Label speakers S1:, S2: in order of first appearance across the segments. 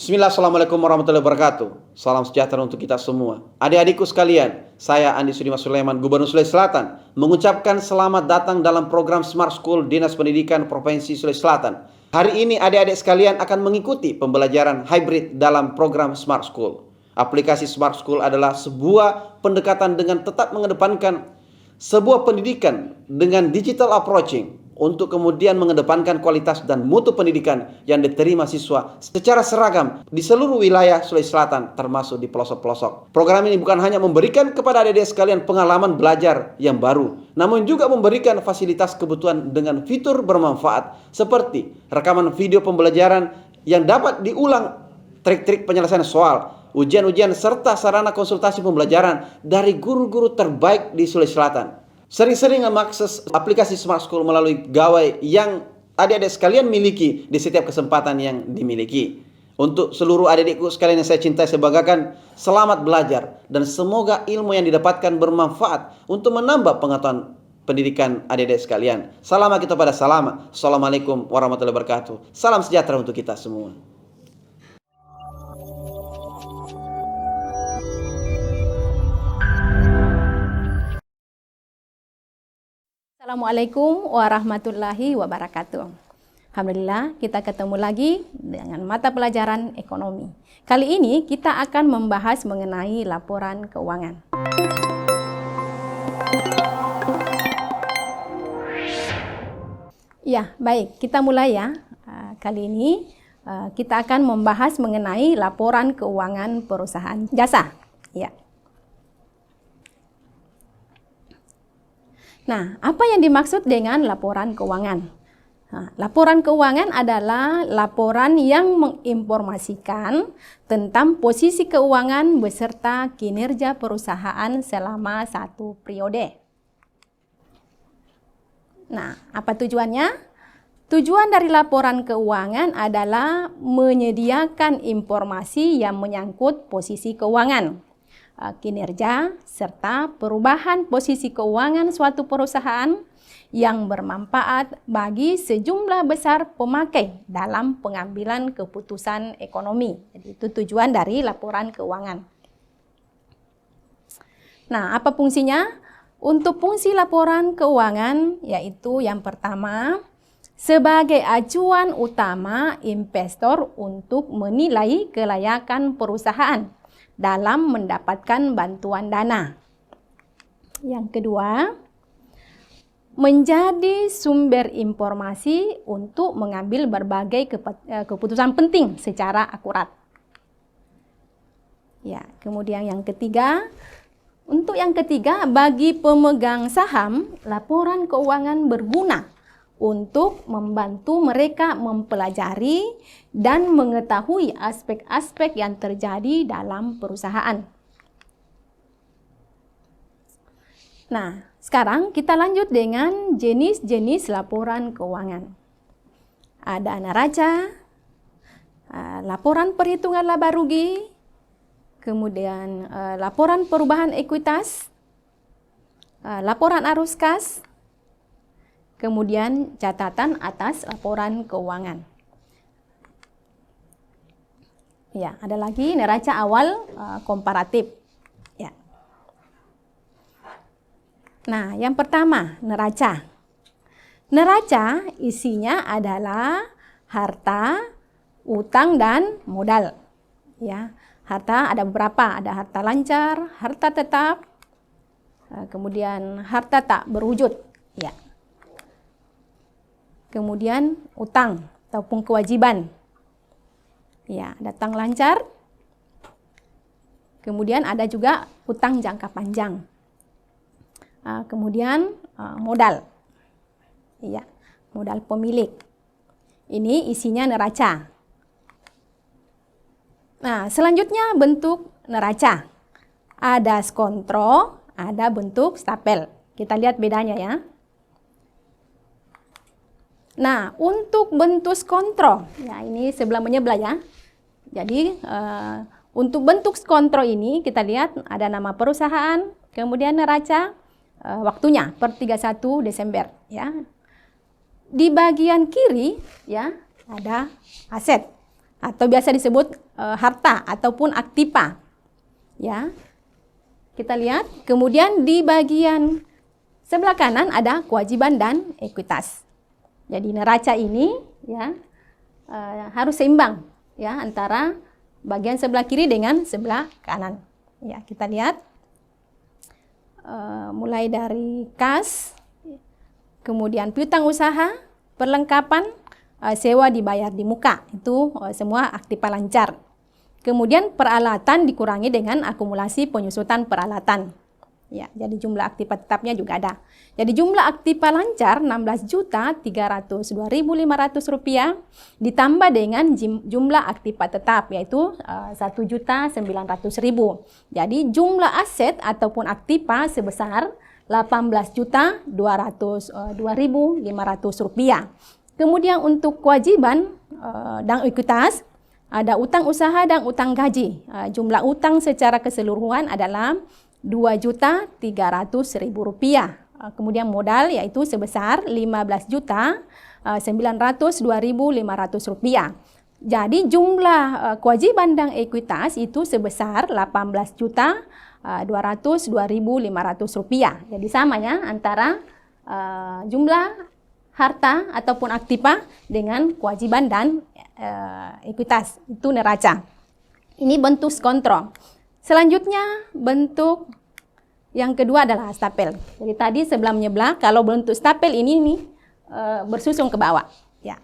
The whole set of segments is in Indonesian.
S1: Bismillah, Assalamualaikum warahmatullahi wabarakatuh. Salam sejahtera untuk kita semua. Adik-adikku sekalian, saya Andi Sudimas Sulaiman, Gubernur Sulawesi Selatan, mengucapkan selamat datang dalam program Smart School Dinas Pendidikan Provinsi Sulawesi Selatan. Hari ini adik-adik sekalian akan mengikuti pembelajaran hybrid dalam program Smart School. Aplikasi Smart School adalah sebuah pendekatan dengan tetap mengedepankan sebuah pendidikan dengan digital approaching, untuk kemudian mengedepankan kualitas dan mutu pendidikan yang diterima siswa secara seragam di seluruh wilayah Sulawesi Selatan, termasuk di pelosok-pelosok. Program ini bukan hanya memberikan kepada adik-adik sekalian pengalaman belajar yang baru, namun juga memberikan fasilitas kebutuhan dengan fitur bermanfaat seperti rekaman video pembelajaran yang dapat diulang, trik-trik penyelesaian soal, ujian-ujian, serta sarana konsultasi pembelajaran dari guru-guru terbaik di Sulawesi Selatan. Sering-sering mengakses aplikasi Smart School melalui gawai yang adik-adik sekalian miliki di setiap kesempatan yang dimiliki. Untuk seluruh adik-adikku sekalian yang saya cintai, saya banggakan, selamat belajar dan semoga ilmu yang didapatkan bermanfaat untuk menambah pengetahuan pendidikan adik-adik sekalian. Salam kita pada salam. Assalamualaikum warahmatullahi wabarakatuh. Salam sejahtera untuk kita semua.
S2: Assalamualaikum warahmatullahi wabarakatuh. Alhamdulillah, kita ketemu lagi dengan mata pelajaran ekonomi. Kali ini kita akan membahas mengenai laporan keuangan. Ya, baik, kita mulai ya. Kali ini kita akan membahas mengenai laporan keuangan perusahaan jasa. Ya. Nah, apa yang dimaksud dengan laporan keuangan? Nah, laporan keuangan adalah laporan yang menginformasikan tentang posisi keuangan beserta kinerja perusahaan selama satu periode. Nah, apa tujuannya? Tujuan dari laporan keuangan adalah menyediakan informasi yang menyangkut posisi keuangan, kinerja, serta perubahan posisi keuangan suatu perusahaan yang bermanfaat bagi sejumlah besar pemakai dalam pengambilan keputusan ekonomi. Jadi itu tujuan dari laporan keuangan. Nah, apa fungsinya? Untuk fungsi laporan keuangan yaitu yang pertama, sebagai acuan utama investor untuk menilai kelayakan perusahaan dalam mendapatkan bantuan dana. Yang kedua, menjadi sumber informasi untuk mengambil berbagai keputusan penting secara akurat. Ya, kemudian yang ketiga, bagi pemegang saham, laporan keuangan berguna untuk membantu mereka mempelajari dan mengetahui aspek-aspek yang terjadi dalam perusahaan. Nah, sekarang kita lanjut dengan jenis-jenis laporan keuangan. Ada neraca, laporan perhitungan laba rugi, kemudian laporan perubahan ekuitas, laporan arus kas, kemudian catatan atas laporan keuangan. Ya, ada lagi neraca awal komparatif. Ya. Nah, yang pertama, neraca. Neraca isinya adalah harta, utang, dan modal. Ya, harta ada beberapa, ada harta lancar, harta tetap, kemudian harta tak berwujud. Ya. Kemudian utang ataupun kewajiban. Ya, datang lancar. Kemudian ada juga utang jangka panjang. Kemudian modal. Ya, modal pemilik. Ini isinya neraca. Nah, selanjutnya bentuk neraca. Ada skontro, ada bentuk stapel. Kita lihat bedanya ya. Nah, untuk bentuk skontro, ya ini sebelah menyebelah ya. Jadi, untuk bentuk skontro ini kita lihat ada nama perusahaan, kemudian neraca, waktunya per 31 Desember ya. Di bagian kiri ya ada aset. atau biasa disebut harta ataupun aktiva. Ya. Kita lihat, kemudian di bagian sebelah kanan ada kewajiban dan ekuitas. Jadi neraca ini ya harus seimbang ya antara bagian sebelah kiri dengan sebelah kanan. Ya, kita lihat mulai dari kas, kemudian piutang usaha, perlengkapan, sewa dibayar di muka. Itu semua aktiva lancar. Kemudian peralatan dikurangi dengan akumulasi penyusutan peralatan. Ya, jadi jumlah aktiva tetapnya juga ada. Jadi jumlah aktiva lancar 16.302.500 rupiah ditambah dengan jumlah aktiva tetap yaitu 1.900.000. Jadi jumlah aset ataupun aktiva sebesar 18.202.500 rupiah. Kemudian untuk kewajiban dan ekuitas ada utang usaha dan utang gaji. Jumlah utang secara keseluruhan adalah 2.300.000 rupiah. Kemudian modal yaitu sebesar 15.902.500 rupiah. Jadi jumlah kewajiban dan ekuitas itu sebesar 18.202.500 rupiah. Jadi sama ya antara jumlah harta ataupun aktiva dengan kewajiban dan ekuitas. Itu neraca. Ini bentuk kontrol. Selanjutnya bentuk yang kedua adalah stapel. Jadi tadi sebelah menyebelah, kalau bentuk stapel ini nih bersusun ke bawah, ya,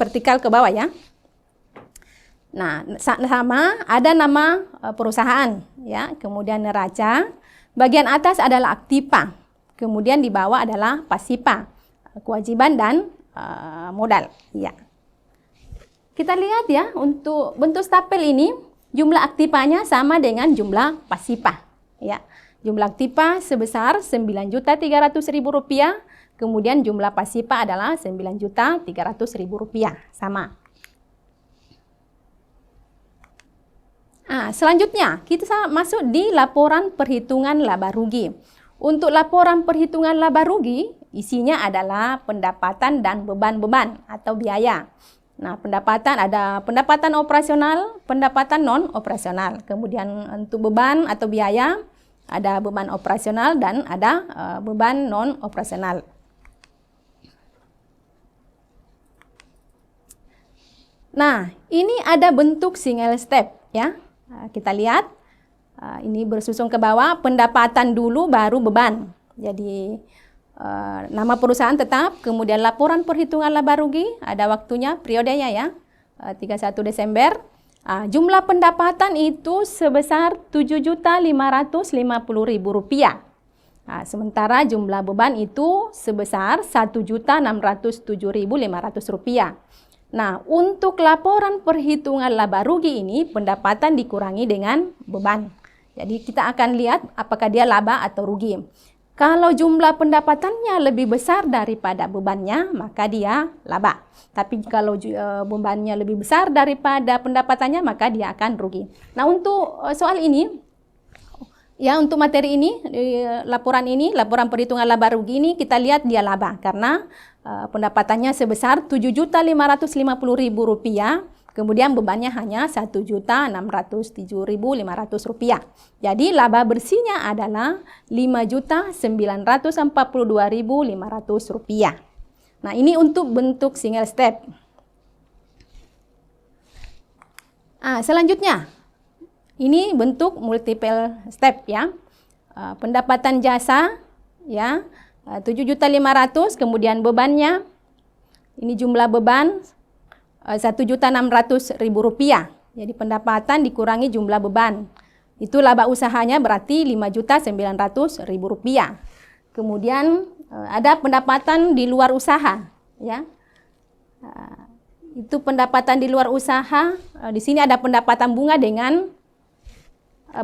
S2: vertikal ke bawah ya. Nah, sama ada nama perusahaan, ya, kemudian neraca. Bagian atas adalah aktiva, kemudian di bawah adalah pasiva, kewajiban dan modal, ya. Kita lihat ya, untuk bentuk stapel ini jumlah aktivanya sama dengan jumlah pasiva. Ya, jumlah aktiva sebesar 9.300.000 rupiah, kemudian jumlah pasiva adalah 9.300.000 rupiah, sama. Selanjutnya kita masuk di laporan perhitungan laba rugi. Untuk laporan perhitungan laba rugi, isinya adalah pendapatan dan beban-beban atau biaya. Nah, pendapatan ada pendapatan operasional, pendapatan non operasional. Kemudian untuk beban atau biaya ada beban operasional dan ada beban non operasional. Nah, ini ada bentuk single step ya. Kita lihat ini bersusun ke bawah, pendapatan dulu baru beban. Jadi nama perusahaan tetap, kemudian laporan perhitungan laba rugi, ada waktunya, periodenya ya, 31 Desember. Jumlah pendapatan itu sebesar 7.550.000 rupiah. Sementara jumlah beban itu sebesar 1.607.500 rupiah. Nah, untuk laporan perhitungan laba rugi ini, pendapatan dikurangi dengan beban. Jadi kita akan lihat apakah dia laba atau rugi. Kalau jumlah pendapatannya lebih besar daripada bebannya, maka dia laba. Tapi kalau bebannya lebih besar daripada pendapatannya, maka dia akan rugi. Nah, untuk soal ini, ya untuk materi ini, laporan perhitungan laba rugi ini, kita lihat dia laba. Karena pendapatannya sebesar 7.550.000 rupiah, kemudian bebannya hanya 1.607.500 rupiah. Jadi laba bersihnya adalah 5.942.500 rupiah. Nah, ini untuk bentuk single step. Selanjutnya, ini bentuk multiple step ya. Pendapatan jasa ya 7.500.000, kemudian bebannya ini jumlah beban 1.600.000 rupiah. Jadi pendapatan dikurangi jumlah beban. Itu laba usahanya berarti 5.900.000 rupiah. Kemudian ada pendapatan di luar usaha, ya. Itu pendapatan di luar usaha. Di sini ada pendapatan bunga dengan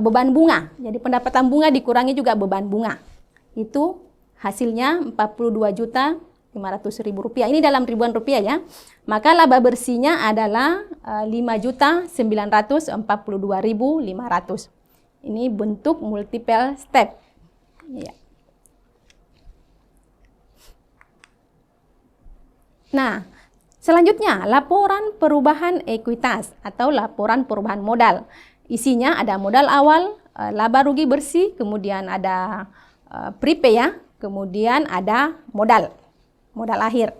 S2: beban bunga. Jadi pendapatan bunga dikurangi juga beban bunga. Itu hasilnya 42.500.000 rupiah. Ini dalam ribuan rupiah ya. Maka laba bersihnya adalah 5.942.500. Ini bentuk multiple step. Ya. Nah, Selanjutnya, laporan perubahan ekuitas atau laporan perubahan modal. Isinya ada modal awal, laba rugi bersih, kemudian ada prepay ya, kemudian ada modal akhir.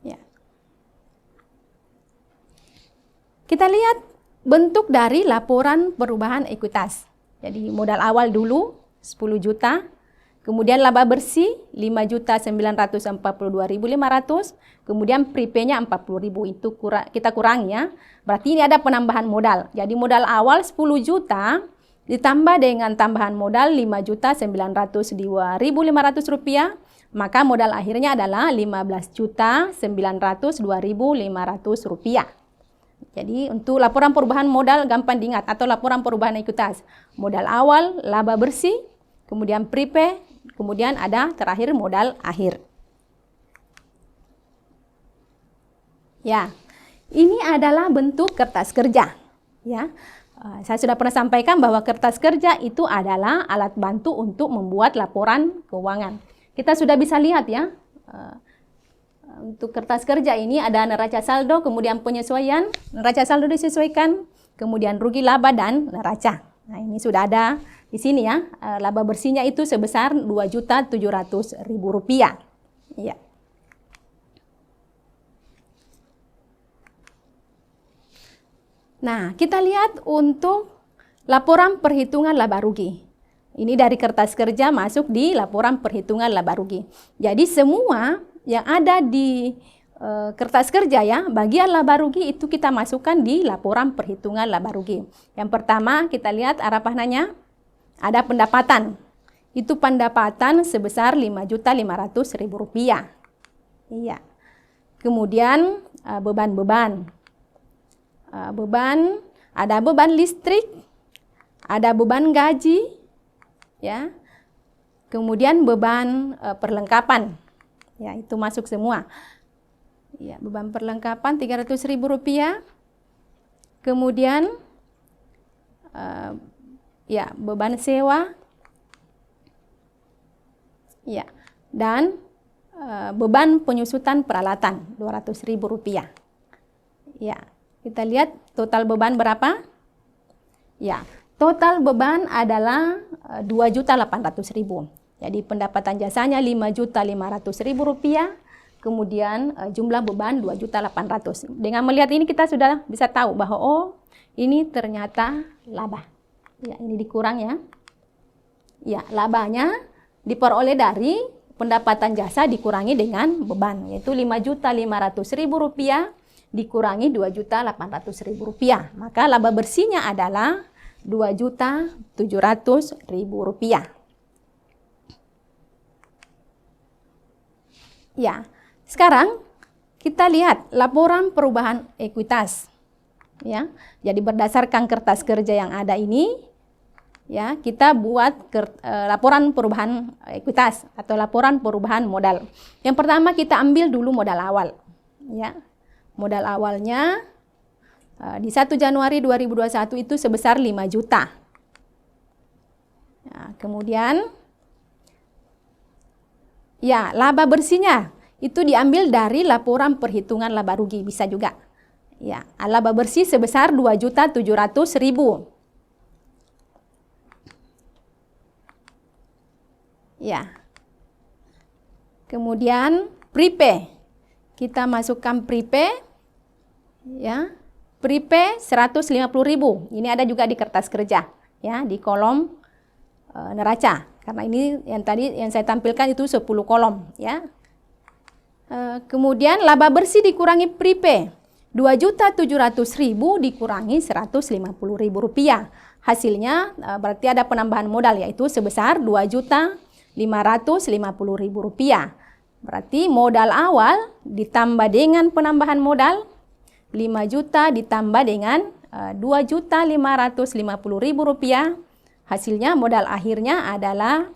S2: Ya. Kita lihat bentuk dari laporan perubahan ekuitas. Jadi modal awal dulu 10 juta. Kemudian laba bersih 5.942.500, kemudian prepay-nya 40.000, itu kita kurangi ya. Berarti ini ada penambahan modal. Jadi modal awal 10 juta ditambah dengan tambahan modal 5.902.500 rupiah, maka modal akhirnya adalah 15.902.500 rupiah. Jadi untuk laporan perubahan modal gampang diingat atau laporan perubahan ekuitas. Modal awal, laba bersih, kemudian prepay, kemudian ada terakhir modal akhir. Ya, ini adalah bentuk kertas kerja. Ya, saya sudah pernah sampaikan bahwa kertas kerja itu adalah alat bantu untuk membuat laporan keuangan. Kita sudah bisa lihat ya, untuk kertas kerja ini ada neraca saldo, kemudian penyesuaian, neraca saldo disesuaikan, kemudian rugi laba dan neraca. Nah, ini sudah ada di sini ya, laba bersihnya itu sebesar Rp2.700.000. Ya. Nah, kita lihat untuk laporan perhitungan laba rugi. Ini dari kertas kerja masuk di laporan perhitungan laba rugi. Jadi semua yang ada di kertas kerja ya, bagian laba rugi itu kita masukkan di laporan perhitungan laba rugi. Yang pertama kita lihat arah pahnanya, ada pendapatan. Itu pendapatan sebesar Rp5.500.000. Iya. Kemudian beban-beban. Beban, ada beban listrik, ada beban gaji, ya. Kemudian beban perlengkapan. Ya, itu masuk semua. Ya, beban perlengkapan Rp300.000. Kemudian ya, beban sewa. Ya, dan beban penyusutan peralatan Rp200.000. Ya, kita lihat total beban berapa? Ya, total beban adalah Rp2.800.000. Jadi pendapatan jasanya Rp5.500.000. Kemudian jumlah beban 2.800.000. Dengan melihat ini kita sudah bisa tahu bahwa oh, ini ternyata laba. Ya, ini dikurang ya. Ya, labanya diperoleh dari pendapatan jasa dikurangi dengan beban, yaitu Rp5.500.000 dikurangi Rp2.800.000. Maka laba bersihnya adalah Rp2.700.000. Ya. Sekarang kita lihat laporan perubahan ekuitas. Ya, jadi berdasarkan kertas kerja yang ada ini, ya kita buat laporan perubahan ekuitas atau laporan perubahan modal. Yang pertama kita ambil dulu modal awal. Ya, modal awalnya di 1 Januari 2021 itu sebesar 5 juta. Ya, kemudian ya laba bersihnya itu diambil dari laporan perhitungan laba rugi, bisa juga. Ya, laba bersih sebesar Rp2.700.000. Ya. Kemudian prepay. Kita masukkan prepay. Ya. Prepay Rp150.000. Ini ada juga di kertas kerja, ya, di kolom neraca. Karena ini yang tadi yang saya tampilkan itu 10 kolom, ya. Kemudian laba bersih dikurangi prepay. Rp2.700.000 dikurangi Rp150.000. Hasilnya berarti ada penambahan modal, yaitu sebesar Rp2.550.000. Berarti modal awal ditambah dengan penambahan modal 5 juta ditambah dengan Rp2.550.000. Hasilnya modal akhirnya adalah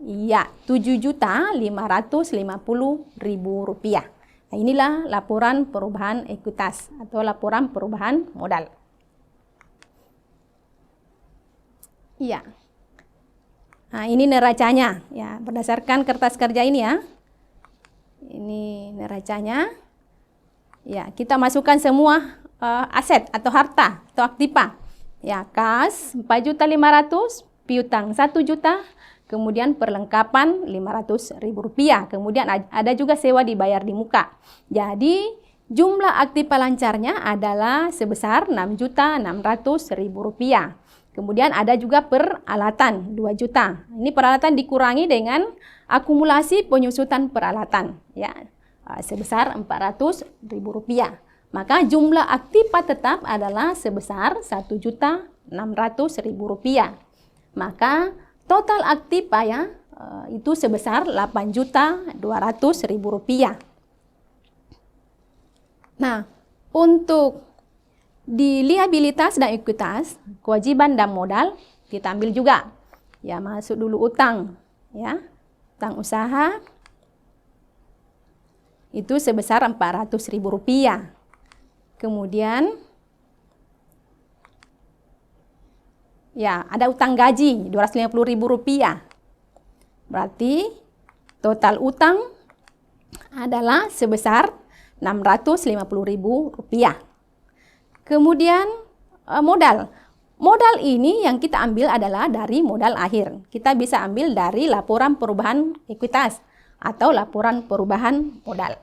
S2: ya, Rp7.550.000. Nah, inilah laporan perubahan ekuitas atau laporan perubahan modal. Iya. Nah, ini neracanya ya, berdasarkan kertas kerja ini ya. Ini neracanya. Ya, kita masukkan semua aset atau harta atau aktiva. Ya, kas 4.500.000, piutang 1 juta, kemudian perlengkapan Rp500.000. Kemudian ada juga sewa dibayar di muka. Jadi jumlah aktiva lancarnya adalah sebesar Rp6.600.000. Kemudian ada juga peralatan 2 juta. Ini peralatan dikurangi dengan akumulasi penyusutan peralatan, ya, sebesar Rp400.000. Maka jumlah aktiva tetap adalah sebesar Rp1.600.000. Maka total aktiva ya itu sebesar Rp8.200.000. Nah, untuk di liabilitas dan ekuitas, kewajiban dan modal kita ambil juga. Ya, masuk dulu utang, ya. Utang usaha itu sebesar Rp400.000. Kemudian ya, ada utang gaji Rp250.000. Berarti total utang adalah sebesar Rp650.000. Kemudian modal. Modal ini yang kita ambil adalah dari modal akhir. Kita bisa ambil dari laporan perubahan ekuitas atau laporan perubahan modal.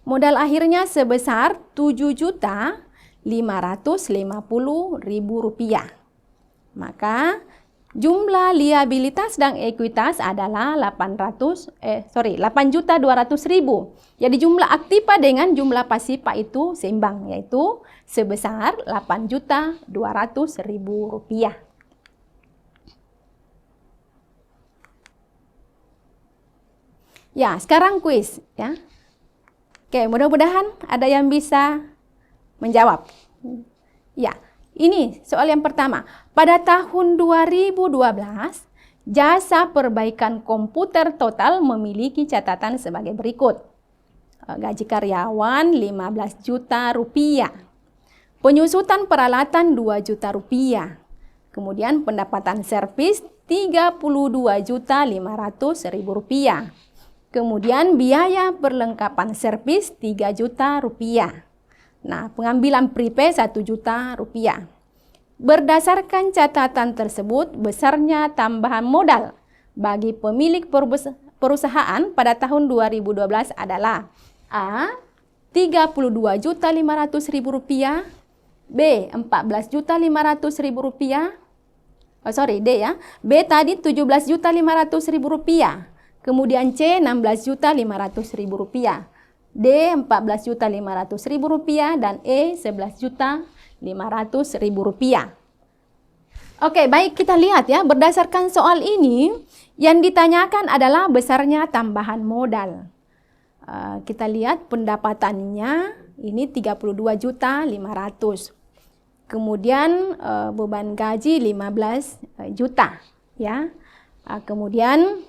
S2: Modal akhirnya sebesar Rp7.550.000. Maka jumlah liabilitas dan ekuitas adalah Rp8.200.000. Jadi jumlah aktiva dengan jumlah pasifa itu seimbang, yaitu sebesar Rp8.200.000. Ya, sekarang kuis, ya. Oke, mudah-mudahan ada yang bisa menjawab. Ya, ini soal yang pertama. Pada tahun 2012, jasa perbaikan komputer total memiliki catatan sebagai berikut. Gaji karyawan Rp15 juta, penyusutan peralatan Rp2 juta, kemudian pendapatan servis Rp32.500.000, kemudian biaya perlengkapan servis Rp3 juta. Nah, pengambilan prepaid Rp1 juta. Berdasarkan catatan tersebut, besarnya tambahan modal bagi pemilik perusahaan pada tahun 2012 adalah A. Rp32.500.000, B. Rp14.500.000, D ya. B tadi Rp17.500.000, kemudian C. Rp16.500.000, D. Rp14.500.000, dan E. Rp11.500.000. Oke, baik, kita lihat ya. Berdasarkan soal ini, yang ditanyakan adalah besarnya tambahan modal. Kita lihat pendapatannya ini Rp32.500.000. Kemudian beban gaji Rp15 juta, ya. Kemudian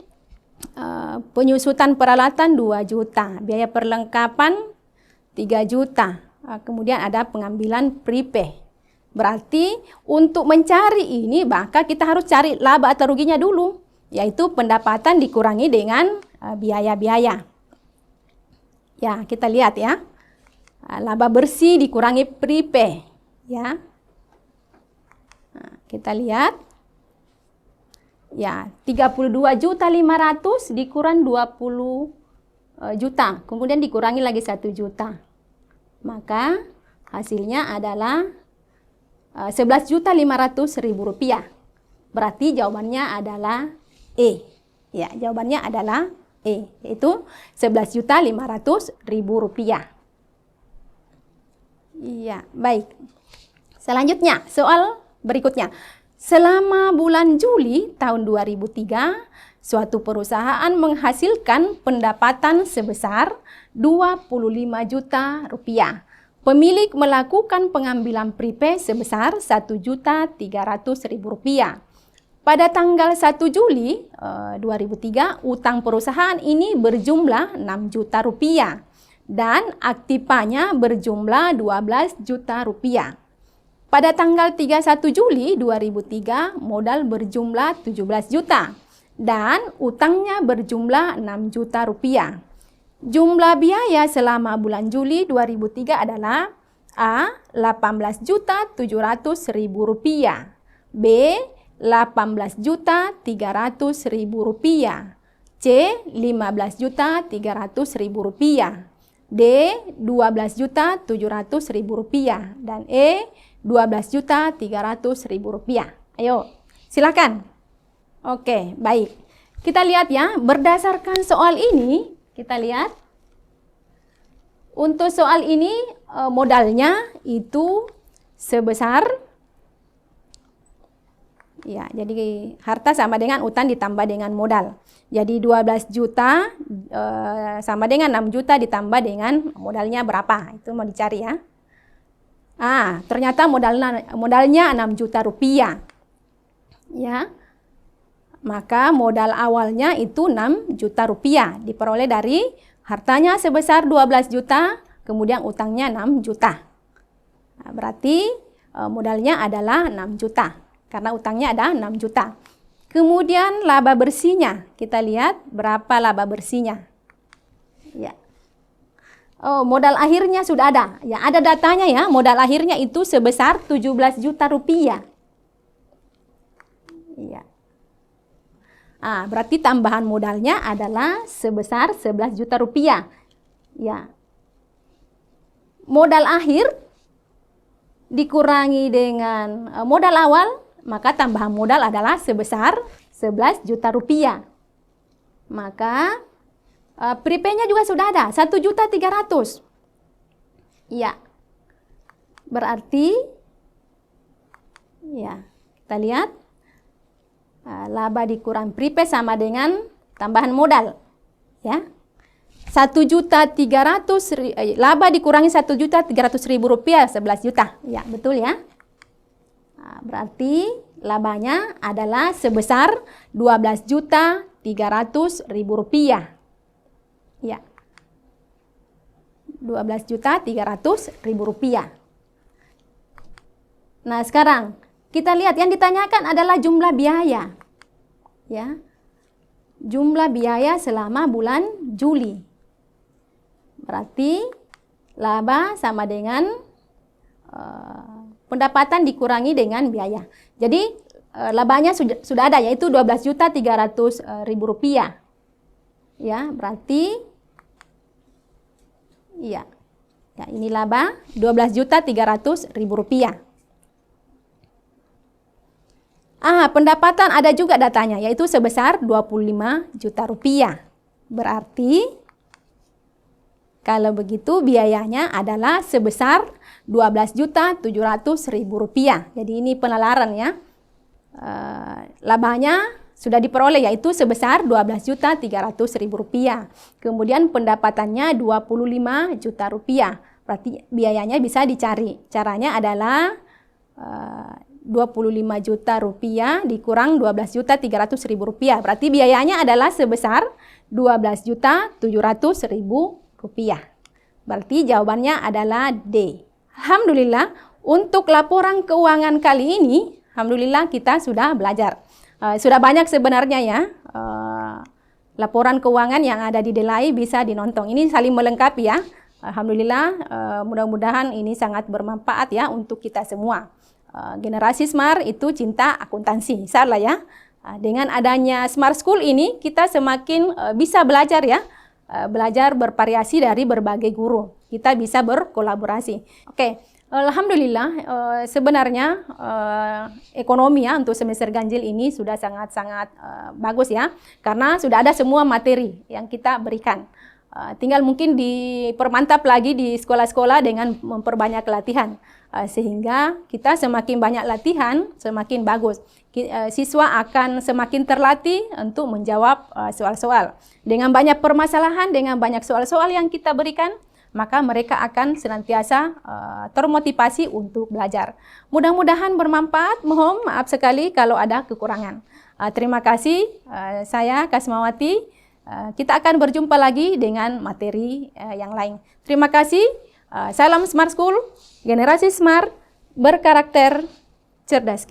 S2: penyusutan peralatan Rp2 juta, biaya perlengkapan Rp3 juta. Kemudian ada pengambilan prepaid. Berarti untuk mencari ini maka kita harus cari laba atau ruginya dulu, yaitu pendapatan dikurangi dengan biaya-biaya. Ya, kita lihat ya. Laba bersih dikurangi prepaid, ya. Nah, kita lihat. Ya, Rp32.500.000 dikurang Rp20 juta. Kemudian dikurangi lagi Rp1 juta. Maka hasilnya adalah Rp11.500.000. Berarti jawabannya adalah E. Ya, jawabannya adalah E, yaitu Rp11.500.000. Iya, baik. Selanjutnya, soal berikutnya. Selama bulan Juli tahun 2003, suatu perusahaan menghasilkan pendapatan sebesar Rp25 juta. Pemilik melakukan pengambilan prepaid sebesar Rp1.300.000. Pada tanggal 1 Juli 2003, utang perusahaan ini berjumlah Rp6 juta dan aktivanya berjumlah Rp12 juta. Pada tanggal 31 Juli 2003, modal berjumlah 17 juta dan utangnya berjumlah Rp6 juta. Jumlah biaya selama bulan Juli 2003 adalah A. 18.700.000 rupiah, B. 18.300.000 rupiah, C. 15.300.000 rupiah, D. 12.700.000 rupiah, dan E. 12.300.000 rupiah. Ayo, silakan. Oke, baik. Kita lihat ya, berdasarkan soal ini, kita lihat. Untuk soal ini modalnya itu sebesar, ya, jadi harta sama dengan utang ditambah dengan modal. Jadi 12 juta sama dengan 6 juta ditambah dengan modalnya berapa, itu mau dicari ya. Ternyata modalnya 6 juta rupiah. Ya. Maka modal awalnya itu 6 juta rupiah, diperoleh dari hartanya sebesar 12 juta, kemudian utangnya 6 juta. Nah, berarti modalnya adalah 6 juta, karena utangnya ada 6 juta. Kemudian laba bersihnya, kita lihat berapa laba bersihnya. Ya. Modal akhirnya sudah ada. Ya, ada datanya ya. Modal akhirnya itu sebesar 17 juta rupiah. Ya. Berarti tambahan modalnya adalah sebesar 11 juta rupiah. Ya. Modal akhir dikurangi dengan modal awal, maka tambahan modal adalah sebesar 11 juta rupiah. Maka prepay-nya juga sudah ada, 1.300.000. Ya. Berarti ya, kita lihat laba dikurang prepay sama dengan tambahan modal. Ya. 1.300.000 laba dikurangi 1.300.000 rupiah, 11 juta. Ya, betul ya. Berarti labanya adalah sebesar 12.300.000 rupiah. Ya. 12.300.000 rupiah. Nah, sekarang kita lihat yang ditanyakan adalah jumlah biaya. Ya. Jumlah biaya selama bulan Juli. Berarti laba sama dengan pendapatan dikurangi dengan biaya. Jadi labanya sudah ada, yaitu 12.300.000 rupiah. Ya, berarti iya. Ya, ini laba 12.300.000 rupiah. Pendapatan ada juga datanya, yaitu sebesar 25 juta rupiah. Berarti kalau begitu biayanya adalah sebesar 12.700.000 rupiah. Jadi ini penalaran ya. Labanya sudah diperoleh, yaitu sebesar 12.300.000 rupiah. Kemudian pendapatannya 25 juta rupiah. Berarti biayanya bisa dicari. Caranya adalah 25 juta rupiah dikurang 12.300.000 rupiah. Berarti biayanya adalah sebesar 12.700.000 rupiah. Berarti jawabannya adalah D. Alhamdulillah, untuk laporan keuangan kali ini, alhamdulillah kita sudah belajar. Sudah banyak sebenarnya ya laporan keuangan yang ada di Delai bisa dinonton. Ini saling melengkapi ya. Alhamdulillah, mudah-mudahan ini sangat bermanfaat ya untuk kita semua. Generasi Smart itu cinta akuntansi, insyaallah ya. Dengan adanya Smart School ini kita semakin bisa belajar ya. Belajar bervariasi dari berbagai guru. Kita bisa berkolaborasi. Oke. Alhamdulillah, sebenarnya ekonomi ya untuk semester ganjil ini sudah sangat-sangat bagus ya, karena sudah ada semua materi yang kita berikan. Tinggal mungkin dipermantap lagi di sekolah-sekolah dengan memperbanyak latihan, sehingga kita semakin banyak latihan, semakin bagus. Siswa akan semakin terlatih untuk menjawab soal-soal. Dengan banyak permasalahan, dengan banyak soal-soal yang kita berikan, maka mereka akan senantiasa termotivasi untuk belajar. Mudah-mudahan bermanfaat. Mohon maaf sekali kalau ada kekurangan. Terima kasih. Saya Kasmawati. Kita akan berjumpa lagi dengan materi yang lain. Terima kasih. Salam Smart School, generasi smart, berkarakter, cerdas.